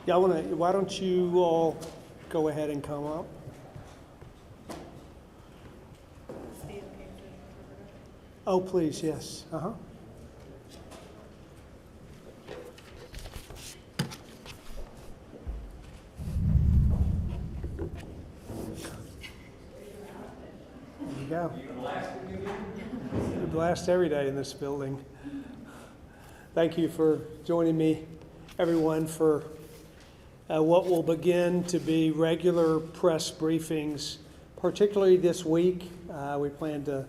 Yeah, why don't you all go ahead and come up? Oh, please, yes. Uh-huh. There you go. You blast every day in this building. Thank you for joining me, everyone, for what will begin to be regular press briefings, particularly this week. We plan to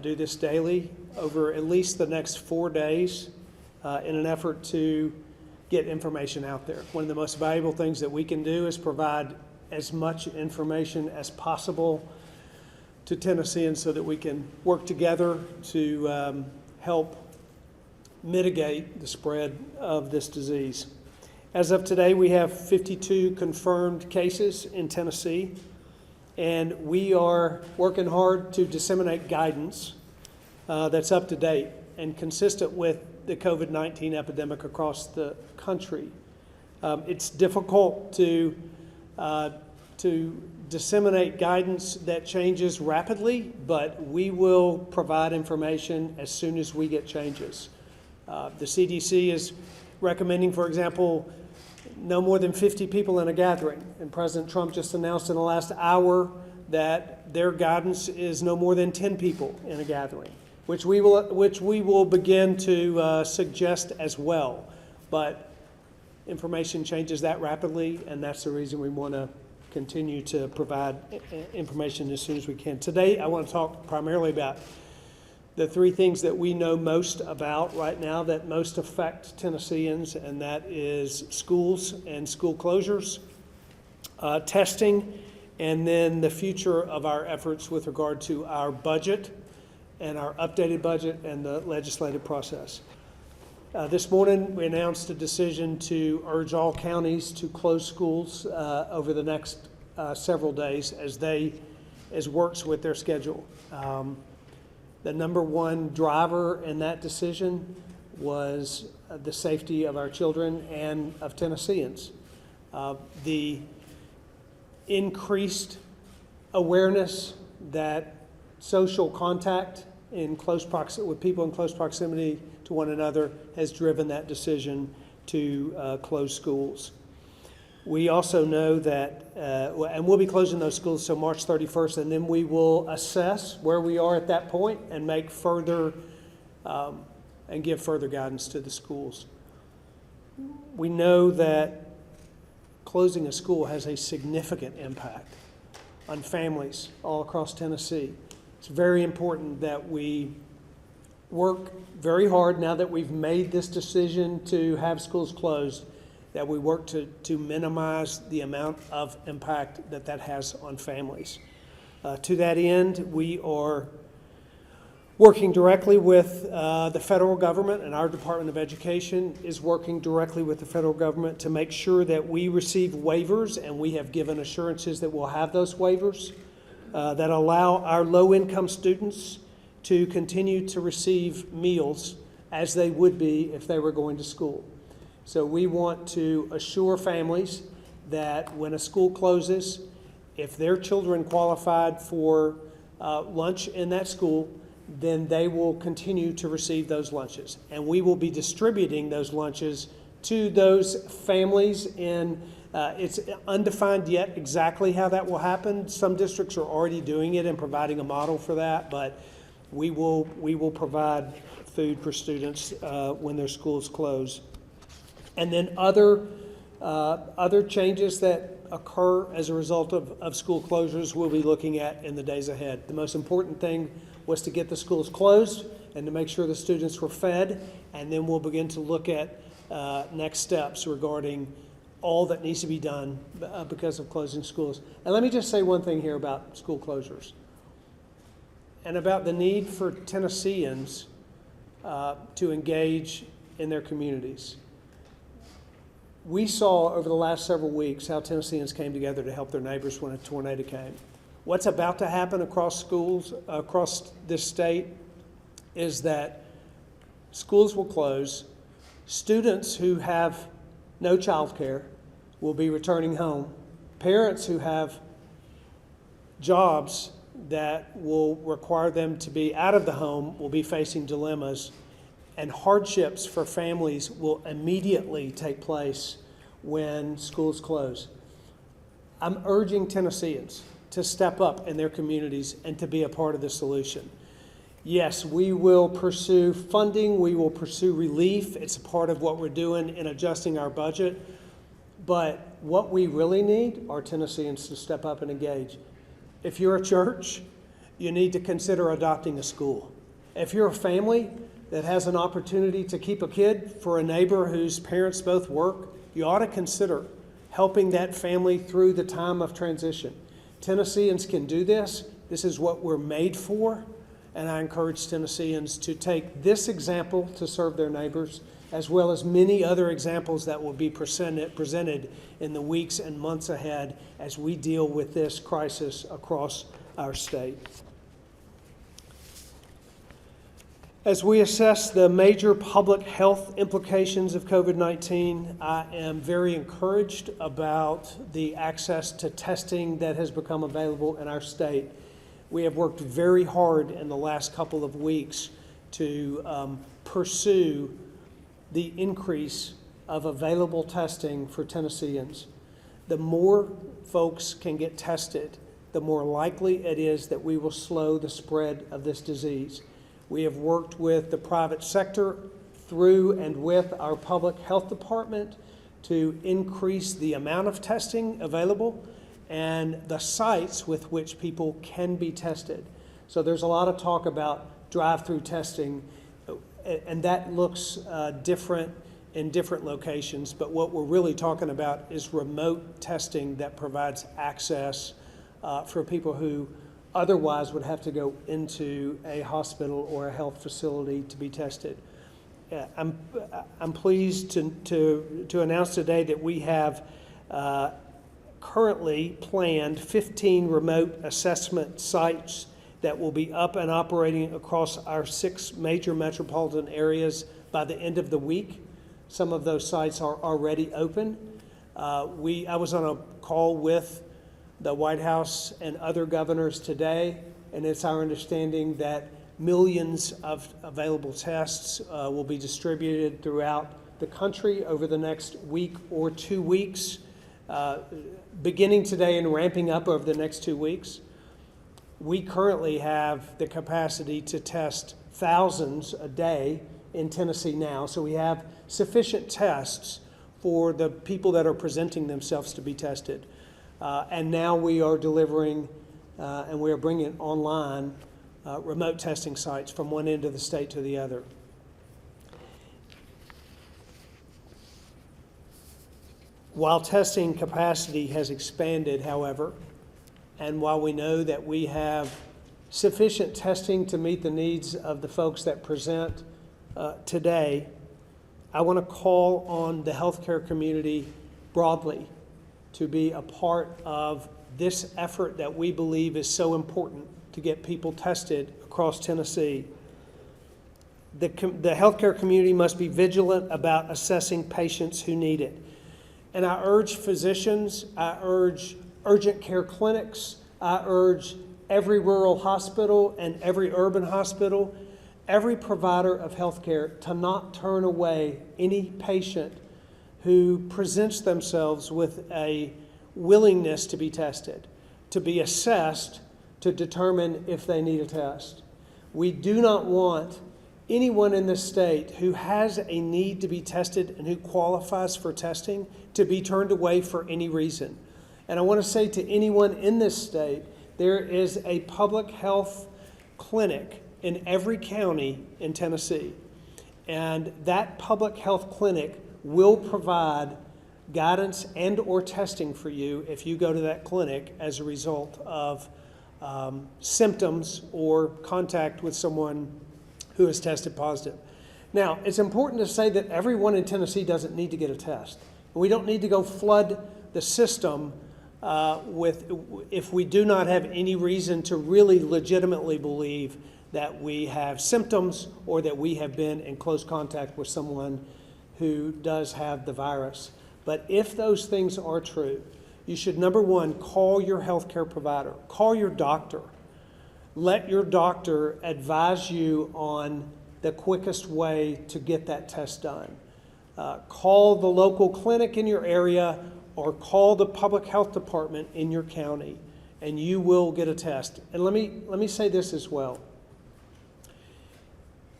do this daily over at least the next 4 days in an effort to get information out there. One of the most valuable things that we can do is provide as much information as possible to Tennesseans so that we can work together to help mitigate the spread of this disease. As of today, we have 52 confirmed cases in Tennessee, and we are working hard to disseminate guidance that's up to date and consistent with the COVID-19 epidemic across the country. It's difficult to disseminate guidance that changes rapidly, but we will provide information as soon as we get changes. The CDC is recommending, for example, no more than 50 people in a gathering. And President Trump just announced in the last hour that their guidance is no more than 10 people in a gathering, which we will begin to suggest as well. But information changes that rapidly, and that's the reason we want to continue to provide information as soon as we can. Today, I want to talk primarily about the three things that we know most about right now that most affect Tennesseans, and that is schools and school closures, testing, and then the future of our efforts with regard to our budget and our updated budget and the legislative process. This morning, we announced a decision to urge all counties to close schools over the next several days as works with their schedule. The number one driver in that decision was the safety of our children and of Tennesseans. The increased awareness that social contact with people in close proximity to one another has driven that decision to close schools. We also know that, and we'll be closing those schools till March 31st, and then we will assess where we are at that point and make further, and give further guidance to the schools. We know that closing a school has a significant impact on families all across Tennessee. It's very important that we work very hard now that we've made this decision to have schools closed, that we work to minimize the amount of impact that has on families. To that end, we are working directly with the federal government, and our Department of Education is working directly with the federal government to make sure that we receive waivers, and we have given assurances that we'll have those waivers that allow our low-income students to continue to receive meals as they would be if they were going to school. So we want to assure families that when a school closes, if their children qualified for lunch in that school, then they will continue to receive those lunches. And we will be distributing those lunches to those families in, it's undefined yet exactly how that will happen. Some districts are already doing it and providing a model for that, but we will provide food for students when their schools close. And then other changes that occur as a result of school closures we'll be looking at in the days ahead. The most important thing was to get the schools closed and to make sure the students were fed, and then we'll begin to look at next steps regarding all that needs to be done because of closing schools. And let me just say one thing here about school closures and about the need for Tennesseans to engage in their communities. We saw over the last several weeks how Tennesseans came together to help their neighbors when a tornado came. What's about to happen across schools, across this state, is that schools will close. Students who have no child care will be returning home. Parents who have jobs that will require them to be out of the home will be facing dilemmas, and hardships for families will immediately take place when schools close. I'm urging Tennesseans to step up in their communities and to be a part of the solution. Yes, we will pursue funding, we will pursue relief. It's a part of what we're doing in adjusting our budget. But what we really need are Tennesseans to step up and engage. If you're a church, you need to consider adopting a school. If you're a family that has an opportunity to keep a kid for a neighbor whose parents both work, you ought to consider helping that family through the time of transition. Tennesseans can do this. This is what we're made for. And I encourage Tennesseans to take this example to serve their neighbors, as well as many other examples that will be presented in the weeks and months ahead as we deal with this crisis across our state. As we assess the major public health implications of COVID-19, I am very encouraged about the access to testing that has become available in our state. We have worked very hard in the last couple of weeks to pursue the increase of available testing for Tennesseans. The more folks can get tested, the more likely it is that we will slow the spread of this disease. We have worked with the private sector through and with our public health department to increase the amount of testing available and the sites with which people can be tested. So there's a lot of talk about drive-through testing, and that looks different in different locations, but what we're really talking about is remote testing that provides access for people who otherwise would have to go into a hospital or a health facility to be tested. I'm pleased to announce today that we have currently planned 15 remote assessment sites that will be up and operating across our 6 major metropolitan areas by the end of the week. Some of those sites are already open. I was on a call with the White House and other governors today, and it's our understanding that millions of available tests will be distributed throughout the country over the next week or 2 weeks. Beginning today and ramping up over the next 2 weeks. We currently have the capacity to test thousands a day in Tennessee now, so we have sufficient tests for the people that are presenting themselves to be tested. And now we are delivering and we are bringing online remote testing sites from one end of the state to the other. While testing capacity has expanded, however, and while we know that we have sufficient testing to meet the needs of the folks that present today, I want to call on the healthcare community broadly to be a part of this effort that we believe is so important to get people tested across Tennessee. The healthcare community must be vigilant about assessing patients who need it. And I urge physicians, I urge urgent care clinics, I urge every rural hospital and every urban hospital, every provider of health care to not turn away any patient who presents themselves with a willingness to be tested, to be assessed to determine if they need a test. We do not want anyone in this state who has a need to be tested and who qualifies for testing to be turned away for any reason. And I want to say to anyone in this state, there is a public health clinic in every county in Tennessee. And that public health clinic will provide guidance and or testing for you if you go to that clinic as a result of symptoms or contact with someone who has tested positive. Now, it's important to say that everyone in Tennessee doesn't need to get a test. We don't need to go flood the system if we do not have any reason to really legitimately believe that we have symptoms or that we have been in close contact with someone who does have the virus. But if those things are true, you should, number one, call your healthcare provider, call your doctor. Let your doctor advise you on the quickest way to get that test done. Call the local clinic in your area or call the public health department in your county, and you will get a test. And let me say this as well.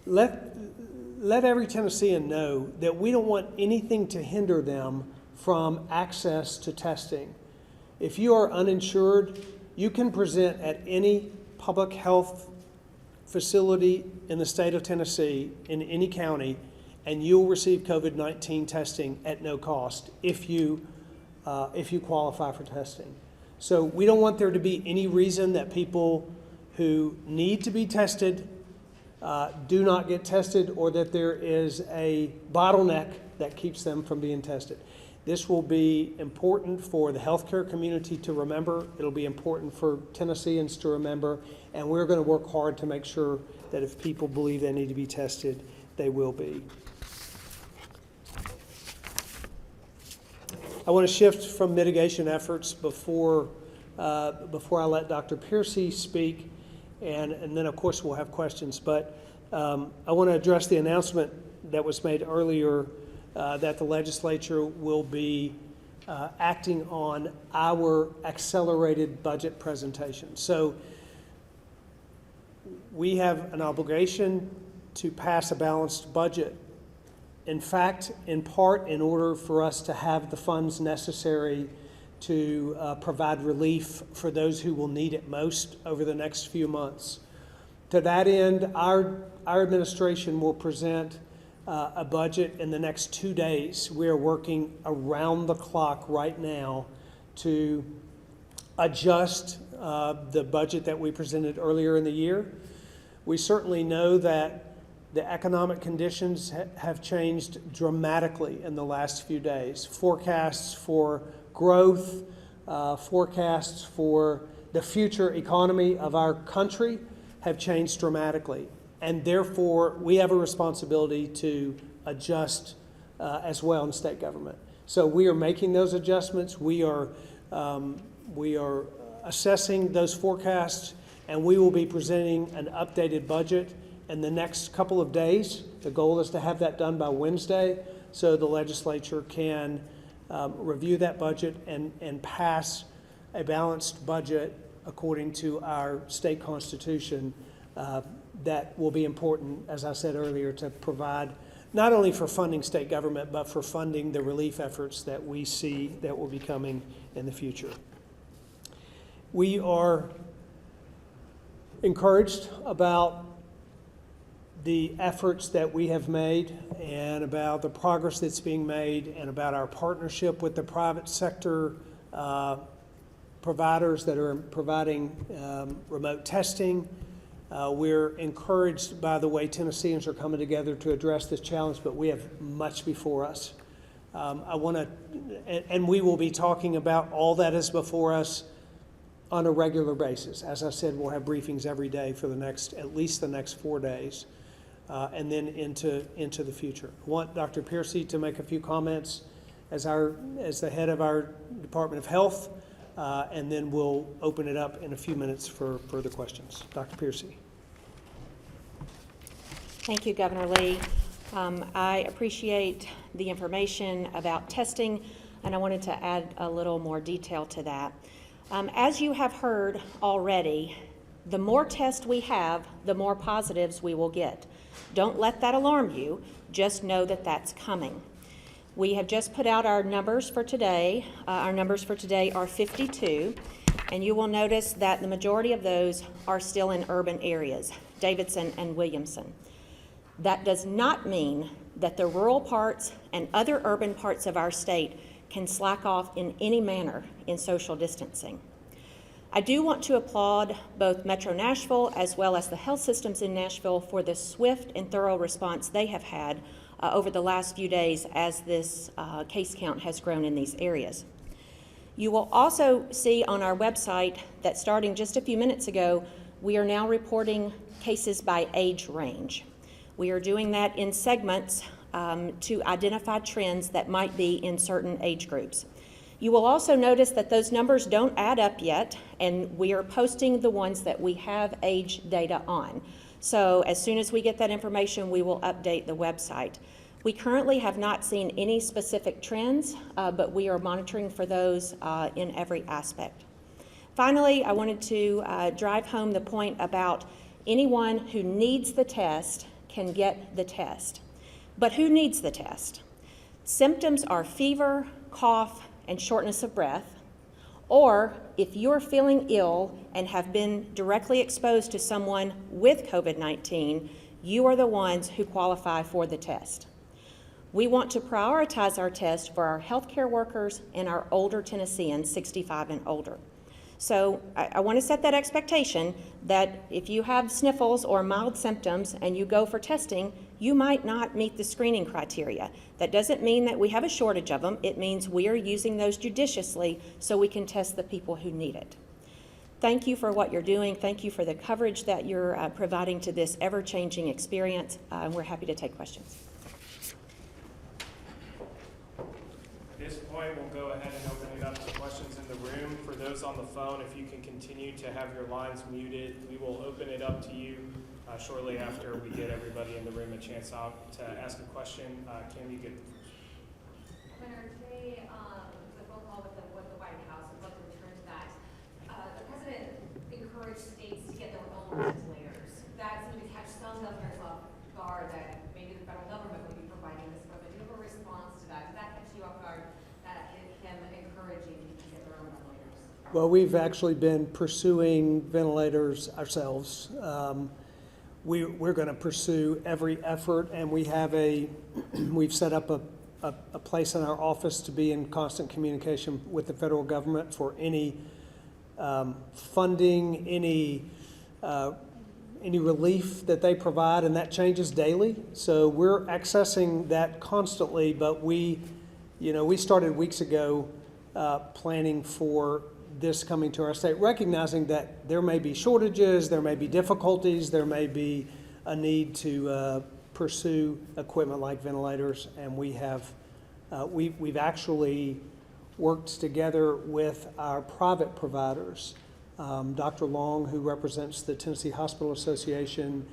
Let every Tennessean know that we don't want anything to hinder them from access to testing. If you are uninsured, you can present at any public health facility in the state of Tennessee, in any county, and you'll receive COVID-19 testing at no cost if you qualify for testing. So we don't want there to be any reason that people who need to be tested do not get tested, or that there is a bottleneck that keeps them from being tested. This will be important for the healthcare community to remember. It'll be important for Tennesseans to remember, and we're going to work hard to make sure that if people believe they need to be tested, they will be. I want to shift from mitigation efforts before I let Dr. Piercy speak, and then of course we'll have questions. But I want to address the announcement that was made earlier that the legislature will be acting on our accelerated budget presentation. So we have an obligation to pass a balanced budget. In fact, in part, in order for us to have the funds necessary to provide relief for those who will need it most over the next few months. To that end, our administration will present a budget in the next 2 days. We are working around the clock right now to adjust the budget that we presented earlier in the year. We certainly know that the economic conditions have changed dramatically in the last few days. Forecasts for growth, forecasts for the future economy of our country have changed dramatically. And therefore, we have a responsibility to adjust as well in state government. So we are making those adjustments. We are assessing those forecasts, and we will be presenting an updated budget in the next couple of days. The goal is to have that done by Wednesday so the legislature can review that budget and pass a balanced budget according to our state constitution. That will be important, as I said earlier, to provide not only for funding state government, but for funding the relief efforts that we see that will be coming in the future. We are encouraged about the efforts that we have made and about the progress that's being made and about our partnership with the private sector providers that are providing remote testing. We're encouraged by the way Tennesseans are coming together to address this challenge, but we have much before us. And we will be talking about all that is before us on a regular basis. As I said, we'll have briefings every day for at least the next 4 days. And then into the future. I want Dr. Piercy to make a few comments as the head of our Department of Health, and then we'll open it up in a few minutes for further questions. Dr. Piercy. Thank you, Governor Lee. I appreciate the information about testing, and I wanted to add a little more detail to that. As you have heard already, the more tests we have, the more positives we will get. Don't let that alarm you. Just know that that's coming. We have just put out our numbers for today. Our numbers for today are 52, and you will notice that the majority of those are still in urban areas, Davidson and Williamson. That does not mean that the rural parts and other urban parts of our state can slack off in any manner in social distancing. I do want to applaud both Metro Nashville as well as the health systems in Nashville for the swift and thorough response they have had over the last few days as this case count has grown in these areas. You will also see on our website that starting just a few minutes ago, we are now reporting cases by age range. We are doing that in segments to identify trends that might be in certain age groups. You will also notice that those numbers don't add up yet, and we are posting the ones that we have age data on. So as soon as we get that information, we will update the website. We currently have not seen any specific trends, but we are monitoring for those in every aspect. Finally, I wanted to drive home the point about anyone who needs the test can get the test. But who needs the test? Symptoms are fever, cough, and shortness of breath, or if you're feeling ill and have been directly exposed to someone with COVID-19, you are the ones who qualify for the test. We want to prioritize our test for our healthcare workers and our older Tennesseans, 65 and older. So I want to set that expectation that if you have sniffles or mild symptoms and you go for testing, you might not meet the screening criteria. That doesn't mean that we have a shortage of them. It means we are using those judiciously so we can test the people who need it. Thank you for what you're doing. Thank you for the coverage that you're providing to this ever-changing experience. We're happy to take questions. At this point, we'll go ahead and open it up to questions in the room. For those on the phone, if you can continue to have your lines muted, we will open it up to you shortly after we get everybody in the room a chance to ask a question. Kim, you could. Leonard, today, the phone call with the White House, I'd love to return to that. The president encouraged states to get their own ventilators. That seemed to catch some governors off guard that maybe the federal government would be providing this equipment. Do you have a response to that? Did that catch you off guard, that him encouraging to get their own ventilators? Well, we've actually been pursuing ventilators ourselves. We're going to pursue every effort, and we've set up a place in our office to be in constant communication with the federal government for any funding, any relief that they provide, and that changes daily. So we're accessing that constantly, but we started weeks ago planning for this coming to our state, recognizing that there may be shortages, there may be difficulties, there may be a need to pursue equipment like ventilators, and we've actually worked together with our private providers. Dr. Long, who represents the Tennessee Hospital Association,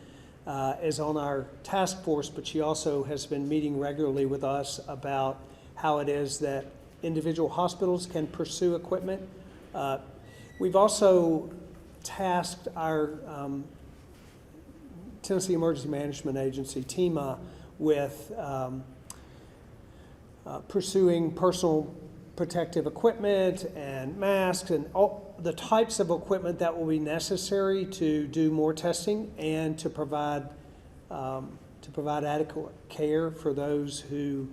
is on our task force, but she also has been meeting regularly with us about how it is that individual hospitals can pursue equipment. We've also tasked our Tennessee Emergency Management Agency, TEMA, with pursuing personal protective equipment and masks and all the types of equipment that will be necessary to do more testing and to provide adequate care for those who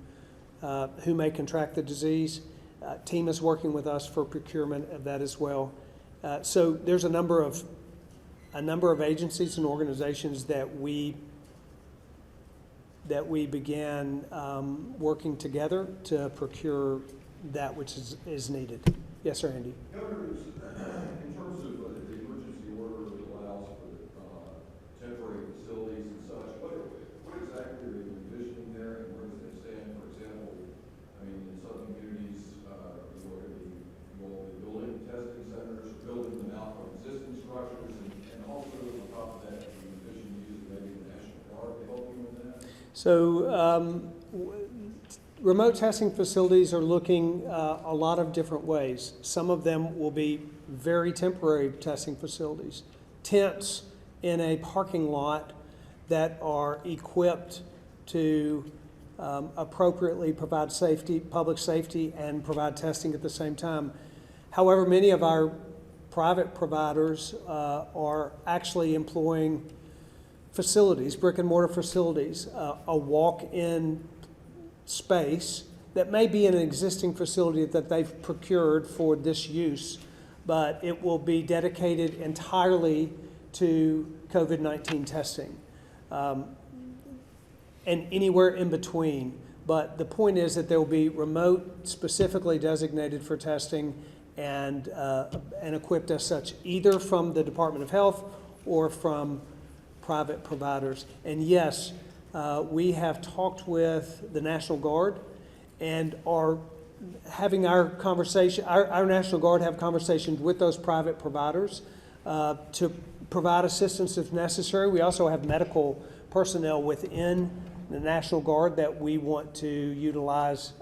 may contract the disease. TEMA is working with us for procurement of that as well. So there's a number of agencies and organizations that we began working together to procure that which is needed. Yes, sir, Andy. Governor, in terms of the emergency order that allows for temporary facilities and such, what exactly are you envisioning there, and where does it stand? For example, I mean, in some communities, you will be building testing centers, building them out from existing structures, and also on top of that, you envision using maybe the National Guard to help you with that? So remote testing facilities are looking a lot of different ways. Some of them will be very temporary testing facilities, tents in a parking lot that are equipped to appropriately provide safety, public safety, and provide testing at the same time. However, many of our private providers are actually employing facilities, brick and mortar facilities, a walk-in space that may be in an existing facility that they've procured for this use, but it will be dedicated entirely to COVID-19 testing, and anywhere in between. But the point is that there will be remote specifically designated for testing, and equipped as such, either from the Department of Health or from private providers. And yes, we have talked with the National Guard and are having our conversation, our National Guard have conversations with those private providers to provide assistance if necessary. We also have medical personnel within the National Guard that we want to utilize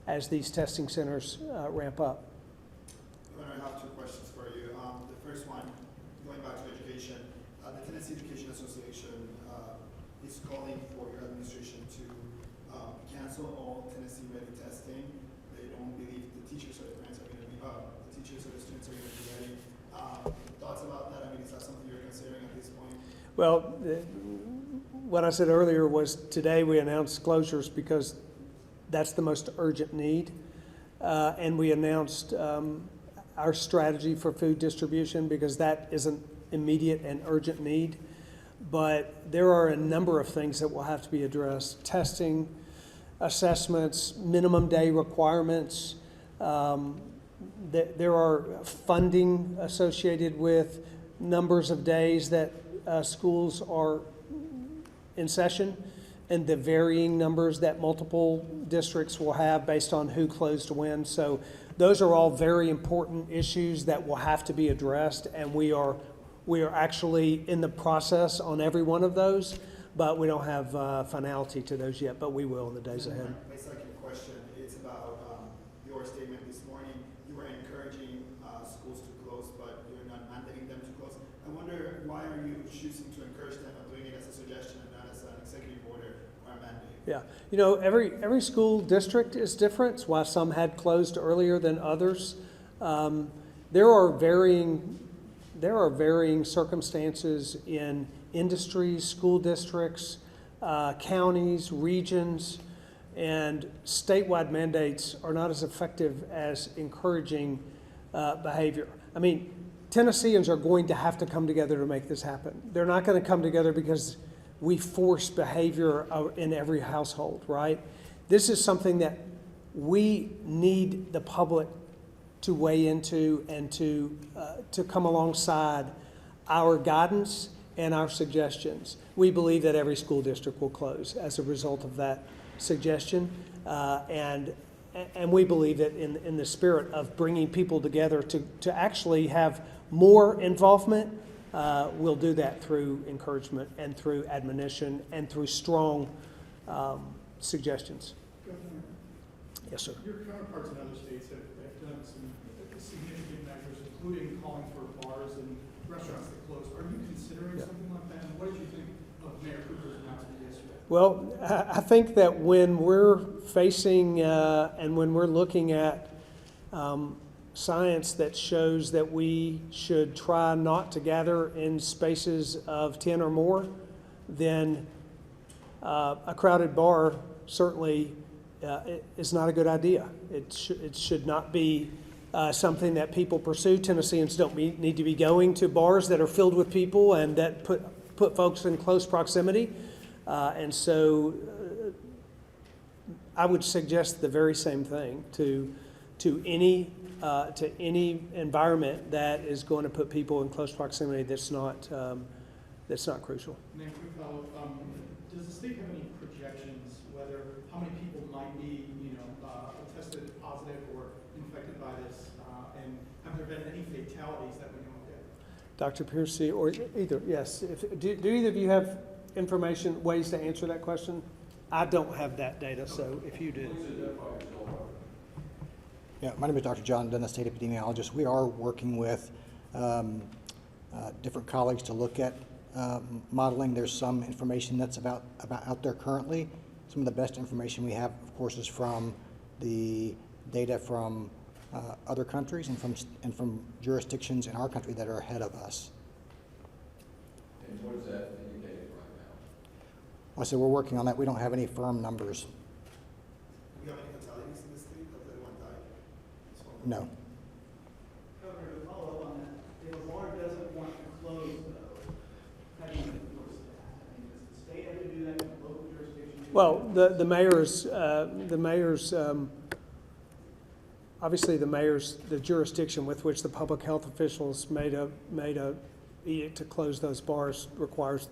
as these testing centers ramp up. I have two questions for you. The first one, going back to education, the Tennessee Education Association is calling for your administration to cancel all Tennessee-ready testing. They don't believe the teachers or the parents are going to be, the teachers or the students are going to be ready. Thoughts about that? I mean, is that something you're considering at this point? Well, what I said earlier was today we announced closures because that's the most urgent need. And we announced our strategy for food distribution because that is an immediate and urgent need. But there are a number of things that will have to be addressed. Testing, assessments, minimum day requirements. There are funding associated with numbers of days that schools are in session and the varying numbers that multiple districts will have based on who closed when. So those are all very important issues that will have to be addressed, and we are actually in the process on every one of those, but we don't have finality to those yet, but we will in the days ahead. My second question is about your statement this morning. You were encouraging schools to close, but you're not mandating them to close. I wonder, why are you choosing to encourage them and doing it as a suggestion and not as an executive order or a mandate? Yeah, you know, every school district is different. It's why some had closed earlier than others. There are varying circumstances in industries, school districts, counties, regions, and statewide mandates are not as effective as encouraging behavior. I mean, Tennesseans are going to have to come together to make this happen. They're not going to come together because we force behavior in every household, right? This is something that we need the public to weigh into and to come alongside our guidance and our suggestions. We believe that every school district will close as a result of that suggestion, and we believe that in the spirit of bringing people together to actually have more involvement, we'll do that through encouragement and through admonition and through strong suggestions. Governor, Yes, sir. your counterparts in other states have done some significant measures, including calling for bars and restaurants to close. Are you considering something like that? And what did you think of Mayor Cooper's announcement yesterday? Well, I think that when we're facing and when we're looking at science that shows that we should try not to gather in spaces of 10 or more, then a crowded bar certainly is not a good idea. It should not be something that people pursue. Tennesseans don't need to be going to bars that are filled with people and that put folks in close proximity. And so I would suggest the very same thing to any environment that is going to put people in close proximity that's not crucial. And then quick follow-up, does the state have any projections whether how many people might be, tested positive or infected by this, and have there been any fatalities that we know of yet? Dr. Piercy, or either, yes. Do either of you have information, ways to answer that question? I don't have that data, so if you do. Yeah, my name is Dr. John Dunn, the state epidemiologist. We are working with different colleagues to look at modeling. There's some information that's about out there currently. Some of the best information we have, of course, is from the data from other countries and from jurisdictions in our country that are ahead of us. And what is that indicating right now? Well, I said we're working on that. We don't have any firm numbers. Do we have any fatalities in the state that anyone died? No. Governor, to follow up on that, if a bar doesn't want to close, though, how do you enforce that? I mean, does the state have to do that, can local jurisdiction do that? Well, the mayor's obviously the jurisdiction with which the public health officials made a edict to close those bars requires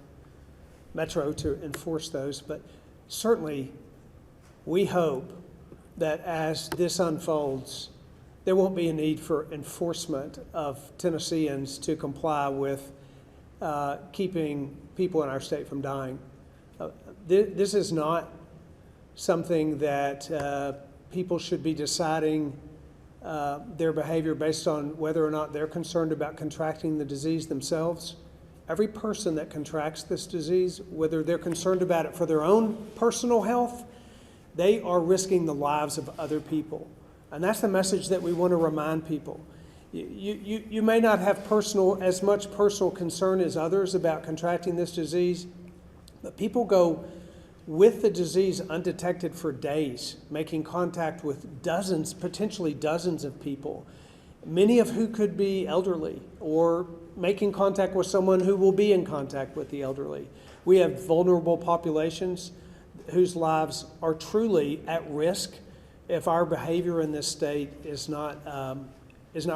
Metro to enforce those, but certainly we hope that as this unfolds, there won't be a need for enforcement of Tennesseans to comply with keeping people in our state from dying. This is not something that people should be deciding their behavior based on whether or not they're concerned about contracting the disease themselves. Every person that contracts this disease, whether they're concerned about it for their own personal health, they are risking the lives of other people. And that's the message that we want to remind people. You may not have as much personal concern as others about contracting this disease, but people go with the disease undetected for days, making contact with dozens, potentially dozens of people, many of who could be elderly, or making contact with someone who will be in contact with the elderly. We have vulnerable populations whose lives are truly at risk if our behavior in this state is not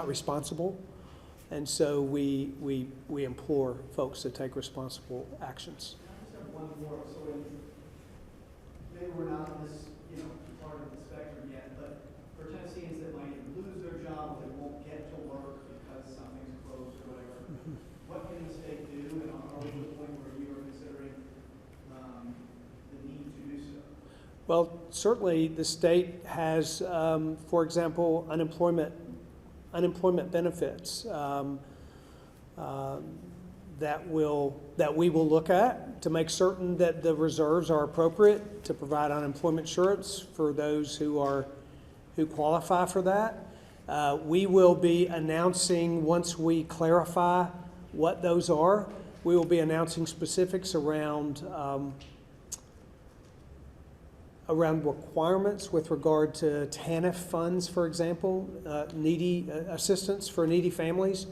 responsible. And so we implore folks to take responsible actions. I just have one more. So maybe we're not on this, part of the spectrum yet, but for Tennesseans that might lose their job or they won't get to work because something's closed or whatever, what can the state do? And are we at the point where you are considering the need to do so? Well, certainly the state has, for example, unemployment benefits that we will look at to make certain that the reserves are appropriate to provide unemployment insurance for those who qualify for that. We will be announcing, once we clarify what those are, we will be announcing specifics around requirements with regard to TANF funds, for example, needy assistance for needy families.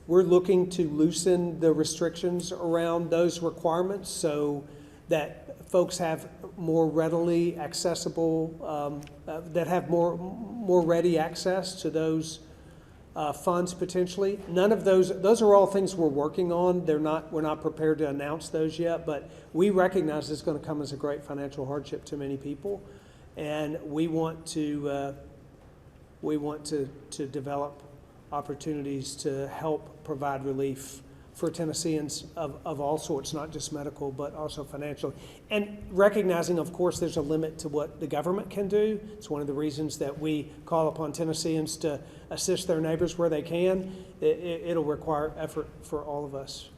We're looking to loosen the restrictions around those requirements so that folks have more readily accessible, that have more ready access to those funds potentially. None of those are all things we're working on. We're not prepared to announce those yet, but we recognize it's going to come as a great financial hardship to many people, and we want to develop opportunities to help provide relief for Tennesseans of all sorts, not just medical, but also financial. And recognizing, of course, there's a limit to what the government can do. It's one of the reasons that we call upon Tennesseans to assist their neighbors where they can. It'll require effort for all of us.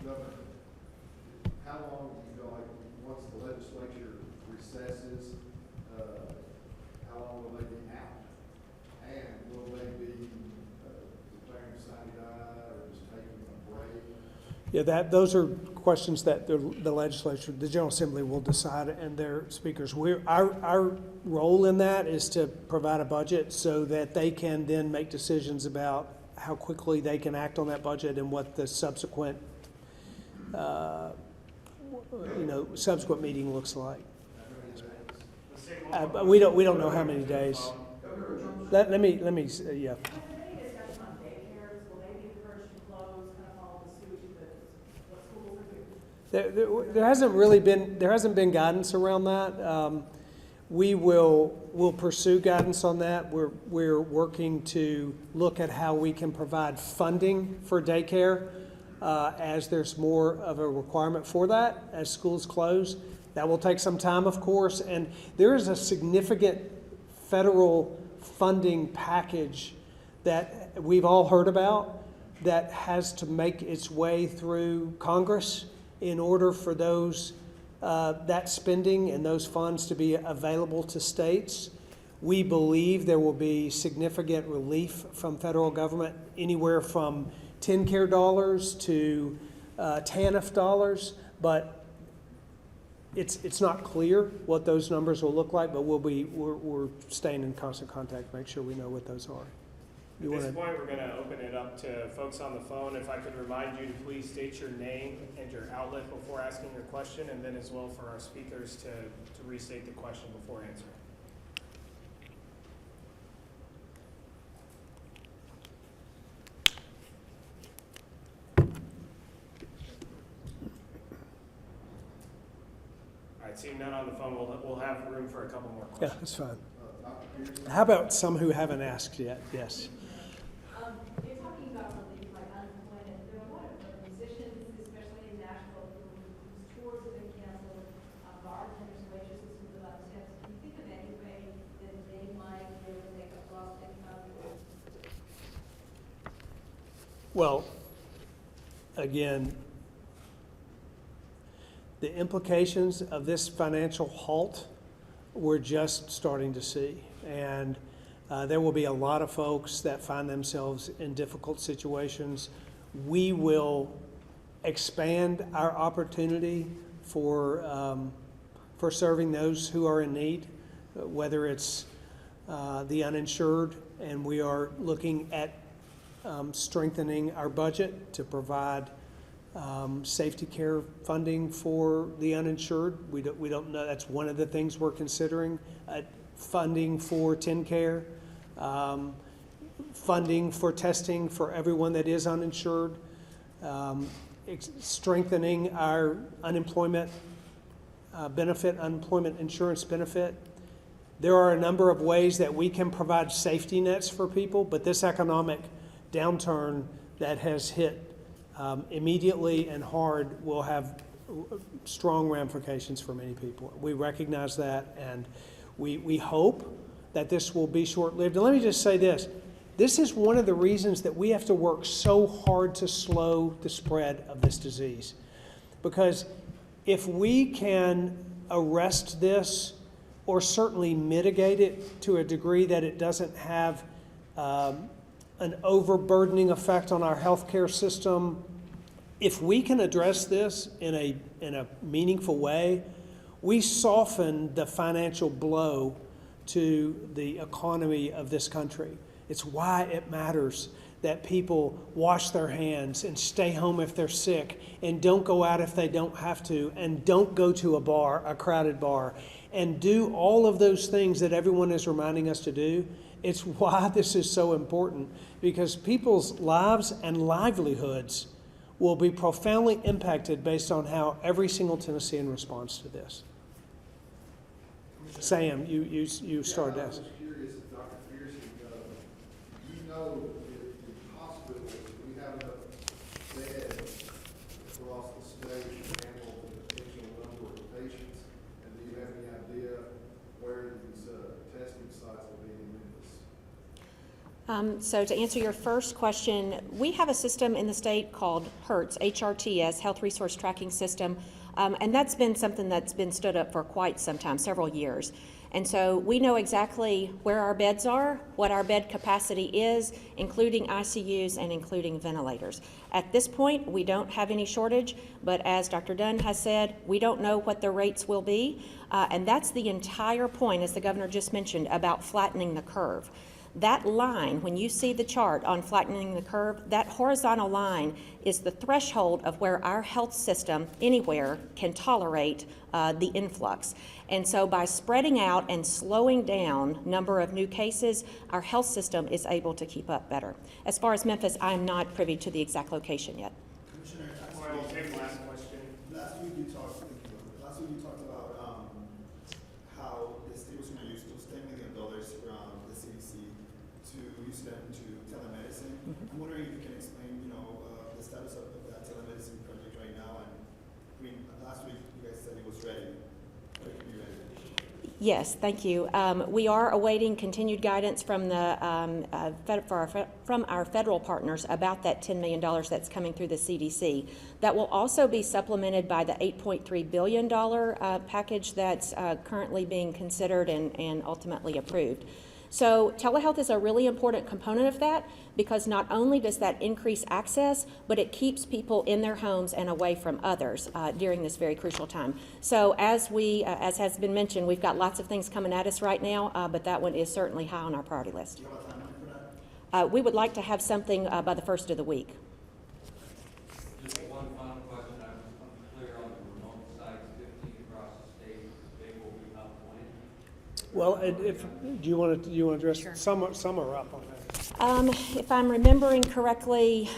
Governor, how long do you feel like, once the legislature recesses, how long will they be out? And will they be declaring sine die or just taking a break? Yeah, those are questions that the legislature, the General Assembly will decide, and their speakers. Our role in that is to provide a budget so that they can then make decisions about how quickly they can act on that budget and what the subsequent subsequent meeting looks like. But we don't know how many days. Let me yeah. Have there been any discussion on daycares? Will they be encouraged to close, kind of follow the suit that what schools are doing? There hasn't been guidance around that. We'll pursue guidance on that. We're working to look at how we can provide funding for daycare as there's more of a requirement for that as schools close. That will take some time, of course, and there is a significant federal funding package that we've all heard about that has to make its way through Congress in order for that spending and those funds to be available to states. We believe there will be significant relief from federal government, anywhere from TennCare dollars to TANF dollars, but it's not clear what those numbers will look like, but we're staying in constant contact to make sure we know what those are. At this point, we're going to open it up to folks on the phone. If I could remind you to please state your name and your outlet before asking your question, and then as well for our speakers to restate the question before answering. right, seeing none on the phone, we'll have room for a couple more Yeah, questions. that's fine. How about some who haven't asked yet? Yes. You're talking about relief like unemployment. There are a lot of musicians, especially in Nashville, whose tours have been canceled, bartenders, waitresses who live on tips. Can you think of any way that they might be able to make up lost income? Well, again, the implications of this financial halt we're just starting to see. And there will be a lot of folks that find themselves in difficult situations. We will expand our opportunity for serving those who are in need, whether it's the uninsured, and we are looking at strengthening our budget to provide safety care funding for the uninsured. We don't know, that's one of the things we're considering. Funding for TennCare, funding for testing for everyone that is uninsured, strengthening our unemployment benefit, unemployment insurance benefit. There are a number of ways that we can provide safety nets for people, but this economic downturn that has hit immediately and hard will have strong ramifications for many people. We recognize that, and we hope that this will be short-lived. And let me just say this. This is one of the reasons that we have to work so hard to slow the spread of this disease. Because if we can arrest this, or certainly mitigate it to a degree that it doesn't have an overburdening effect on our healthcare system, if we can address this in a meaningful way, we soften the financial blow to the economy of this country. It's why it matters that people wash their hands and stay home if they're sick and don't go out if they don't have to, and don't go to a bar, a crowded bar, and do all of those things that everyone is reminding us to do. It's why this is so important, because people's lives and livelihoods will be profoundly impacted based on how every single Tennessean responds to this. Sam, you started I was asking. just curious, Dr. Pearson, you know in hospitals, we have enough beds across the state to handle the potential number of patients, and do you have any idea where these testing sites will be in Memphis? So to answer your first question, we have a system in the state called HRTS, HRTS, Health Resource Tracking System, and that's been something that's been stood up for quite some time, several years. And so we know exactly where our beds are, what our bed capacity is, including ICUs and including ventilators. At this point, we don't have any shortage, but as Dr. Dunn has said, we don't know what the rates will be, and that's the entire point, as the governor just mentioned, about flattening the curve. That line, when you see the chart on flattening the curve, that horizontal line is the threshold of where our health system anywhere can tolerate the influx. And so by spreading out and slowing down number of new cases, our health system is able to keep up better. As far as Memphis, I'm not privy to the exact location yet. Commissioner, Well, we'll take the last question. last week you talked about how the state was going to use those $10 million from the CDC to use them to telemedicine. I'm wondering if you can explain, the status of that telemedicine project right now. And I mean, last week you guys said it was ready, but it can be ready. Yes, thank you. We are awaiting continued guidance from from our federal partners about that $10 million that's coming through the CDC. That will also be supplemented by the $8.3 billion package that's currently being considered and ultimately approved. So telehealth is a really important component of that, because not only does that increase access, but it keeps people in their homes and away from others during this very crucial time. So as has been mentioned, we've got lots of things coming at us right now, but that one is certainly high on our priority list. Do you have a timeline for that? We would like to have something by the first of the week. Just one final question. I'm clear on the remote sites, 15 across the state. They will be up when? Well, do you want to address some are up on that? If I'm remembering correctly,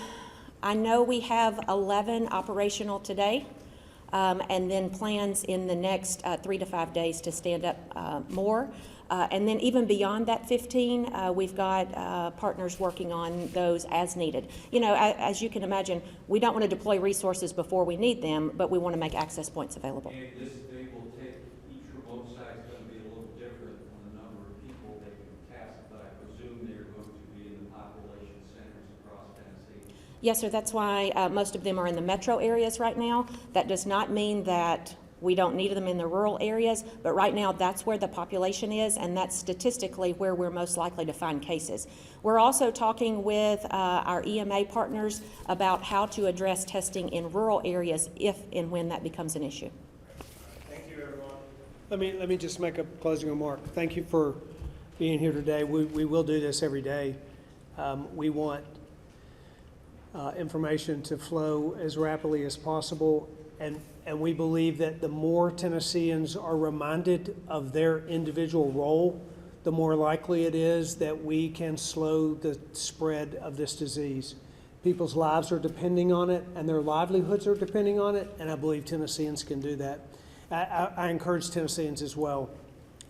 I know we have 11 operational today. and then plans in the next 3 to 5 days to stand up more. And then even beyond that 15, we've got partners working on those as needed. You know, as you can imagine, we don't want to deploy resources before we need them, but we want to make access points available. And this, they will take, each remote site's going to be a little different on the number of people they can test, but I presume they're going to be in the population centers across Tennessee. Yes, sir, that's why most of them are in the metro areas right now. That does not mean that we don't need them in the rural areas, but right now that's where the population is, and that's statistically where we're most likely to find cases. We're also talking with our EMA partners about how to address testing in rural areas if and when that becomes an issue. Thank you, everyone. Let me just make a closing remark. Thank you for being here today. We will do this every day. We want information to flow as rapidly as possible, and we believe that the more Tennesseans are reminded of their individual role, the more likely it is that we can slow the spread of this disease. People's lives are depending on it, and their livelihoods are depending on it, and I believe Tennesseans can do that. I encourage Tennesseans as well.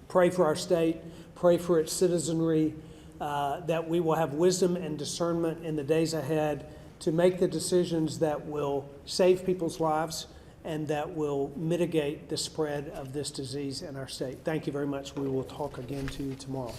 Pray for our state, pray for its citizenry, that we will have wisdom and discernment in the days ahead to make the decisions that will save people's lives and that will mitigate the spread of this disease in our state. Thank you very much. We will talk again to you tomorrow.